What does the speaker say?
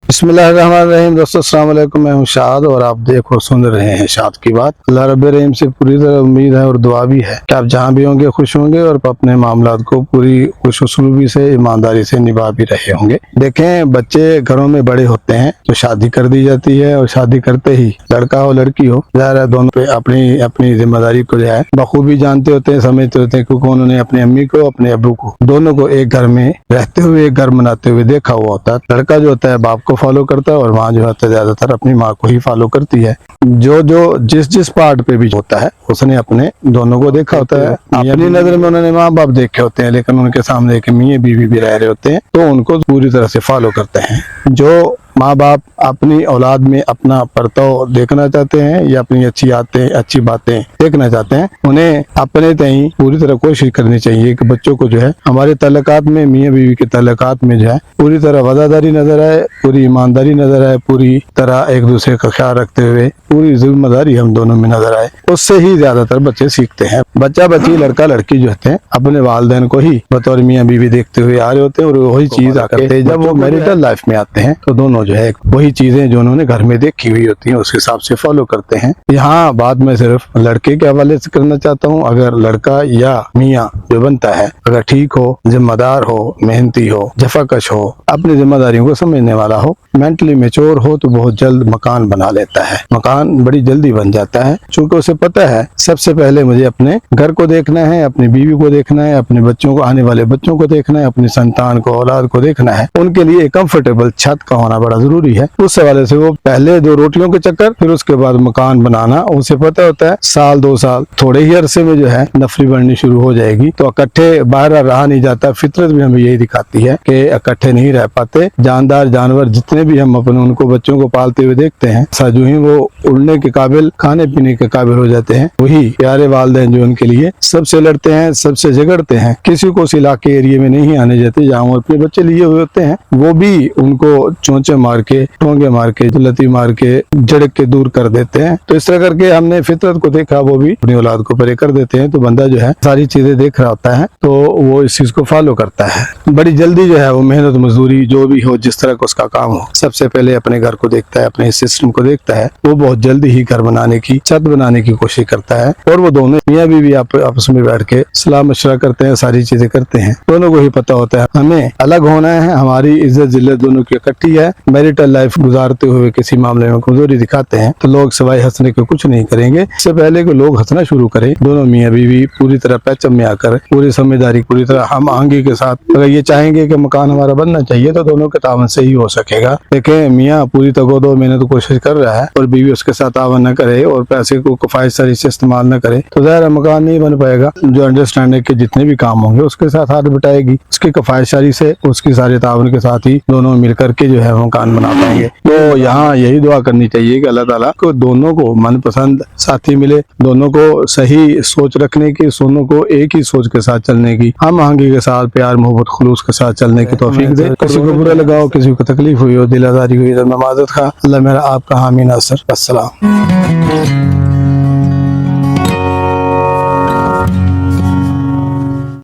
बिस्मिल्लाहिर्रहमानिर्रहीम। दोस्तों अस्सलाम वालेकुम, मैं हूं शाद और आप देख और सुन रहे हैं शाद की बात। अल्लाह रब्बुल रहीम से पूरी तरह उम्मीद है और दुआ भी है कि आप जहां भी होंगे खुश होंगे और अपने मामलात को पूरी खुशउस्लूबी से ईमानदारी से निभा भी रहे होंगे। देखें, बच्चे घरों में बड़े होते हैं तो शादी कर दी जाती है और शादी करते ही लड़का हो लड़की हो, ज़ाहिर है दोनों पे अपनी अपनी जिम्मेदारी को जो है बखूबी जानते होते हैं, समझते होते हैं, क्योंकि उन्होंने अपनी अम्मी को अपने अब्बू को दोनों को एक घर में रहते हुए एक घर बनाते हुए देखा हुआ होता है। लड़का जो होता है बाप को फॉलो करता है और माँ जो है ज्यादातर अपनी माँ को ही फॉलो करती है। जो जिस पार्ट पे भी होता है उसने अपने दोनों को देखा होता है। अपनी नजर में उन्होंने माँ बाप देखे होते हैं, लेकिन उनके सामने एक मियाँ बीवी भी रह रहे होते हैं तो उनको पूरी तरह से फॉलो करते हैं। जो माँ बाप अपनी औलाद में अपना बर्ताव देखना चाहते हैं या अपनी अच्छी आदतें अच्छी बातें देखना चाहते हैं, उन्हें अपने तय पूरी तरह कोशिश करनी चाहिए कि बच्चों को जो है हमारे ताल्लुकात में, मियाँ बीवी के ताल्लुकात में जो है पूरी तरह वफादारी नजर आए, पूरी ईमानदारी नजर आए, पूरी तरह एक दूसरे का ख्याल रखते हुए पूरी जिम्मेदारी हम दोनों में नजर आए। उससे ही ज्यादातर बच्चे सीखते हैं। बच्चा बच्ची लड़का लड़की जो होते हैं अपने वालिदैन को ही बतौर मियाँ बीवी देखते हुए आ रहे होते हैं और वही चीज आकर जब वो मैरिटल लाइफ में आते हैं तो दोनों जो है वही चीजें जो उन्होंने घर में देखी हुई होती हैं उस हिसाब से फॉलो करते हैं। यहाँ बात मैं सिर्फ लड़के के हवाले से करना चाहता हूँ। अगर लड़का या मियाँ जो बनता है अगर ठीक हो, जिम्मेदार हो, मेहनती हो, जफाकश हो, अपनी जिम्मेदारियों को समझने वाला हो, मेंटली मैच्योर हो तो बहुत जल्द मकान बना लेता है। मकान बड़ी जल्दी बन जाता है, चूंकि उसे पता है सबसे पहले मुझे अपने घर को देखना है, अपनी बीवी को देखना है, अपने बच्चों को, आने वाले बच्चों को देखना है, अपनी संतान को, औलाद को देखना है। उनके लिए एक कंफर्टेबल छत का होना बड़ा जरूरी है। उस हवाले से वो पहले 2 रोटियों के चक्कर, फिर उसके बाद मकान बनाना, उसे पता होता है साल 2 साल थोड़े ही अरसे में जो है नफरी बढ़नी शुरू हो जाएगी तो इकट्ठे बाहर रहा नहीं जाता। फितरत भी हमें यही दिखाती है कि इकट्ठे नहीं रह पाते। जानदार जानवर जितने भी हम अपने उनको बच्चों को पालते हुए देखते हैं, जो ही वो उड़ने के काबिल, खाने पीने के काबिल हो जाते हैं, वही प्यारे वालिदैन जो उनके लिए सबसे लड़ते हैं, सबसे झगड़ते हैं, किसी को उस इलाके एरिया में नहीं आने देते जहाँ वो अपने बच्चे लिए हुए होते हैं। वो भी उनको चोंचे मार के, टोंगे मार के, लती मार के, झड़क के दूर कर देते हैं। तो इस तरह करके हमने फितरत को देखा, वो भी अपनी औलाद को परे कर देते हैं। तो बंदा जो है सारी चीजें देख रहा होता है तो वो इस चीज को फॉलो करता है। बड़ी जल्दी जो है वो मेहनत मजदूरी जो भी हो, जिस तरह का उसका काम हो, सबसे पहले अपने घर को देखता है, अपने सिस्टम को देखता है। वो बहुत जल्दी ही घर बनाने की, छत बनाने की कोशिश करता है और वो दोनों मियाँ बीवी आपस में बैठ के सलाह मशवरा करते हैं, सारी चीजें करते हैं। दोनों को ही पता होता है हमें अलग होना है, हमारी इज्जत जिल्लत दोनों की इकट्ठी है। मैरिटल लाइफ गुजारते हुए किसी मामले में कमजोरी दिखाते हैं तो लोग सिवाय हंसने के कुछ नहीं करेंगे। इससे पहले कि लोग हंसना शुरू करें, दोनों मियाँ बीवी पूरी तरह पैचअप में आकर पूरी समझदारी, पूरी तरह हम आहंगी के साथ अगर ये चाहेंगे कि मकान हमारा बनना चाहिए तो दोनों के तावन से ही हो सकेगा। देखें, मियाँ पूरी तगोदो मेहनत कोशिश कर रहा है और बीवी उसके साथ तावन न करे और पैसे को किफायती से इस्तेमाल न करे तो ज़ाहिर मकान नहीं बन पाएगा। जो अंडरस्टैंडिंग के जितने भी काम होंगे उसके साथ हाथ बटाएगी, उसकी किफायती से, उसकी सारे तावन के साथ ही दोनों मिलकर के जो है मकान बना पाएंगे। तो यहाँ यही दुआ करनी चाहिए कि अल्लाह ताला को दोनों को मनपसंद साथी मिले, दोनों को सही सोच रखने की, दोनों को एक ही सोच के साथ चलने की, हम आहंगी के साथ प्यार मोहब्बत खुलूस के साथ चलने की तौफीक दे। किसी को बुरा लगा हो, किसी को तकलीफ हुई हो, दिल आजारी हुई तो मैं माजरत खा। अल्लाह मेरा आपका हामी नासर। अस्सलाम।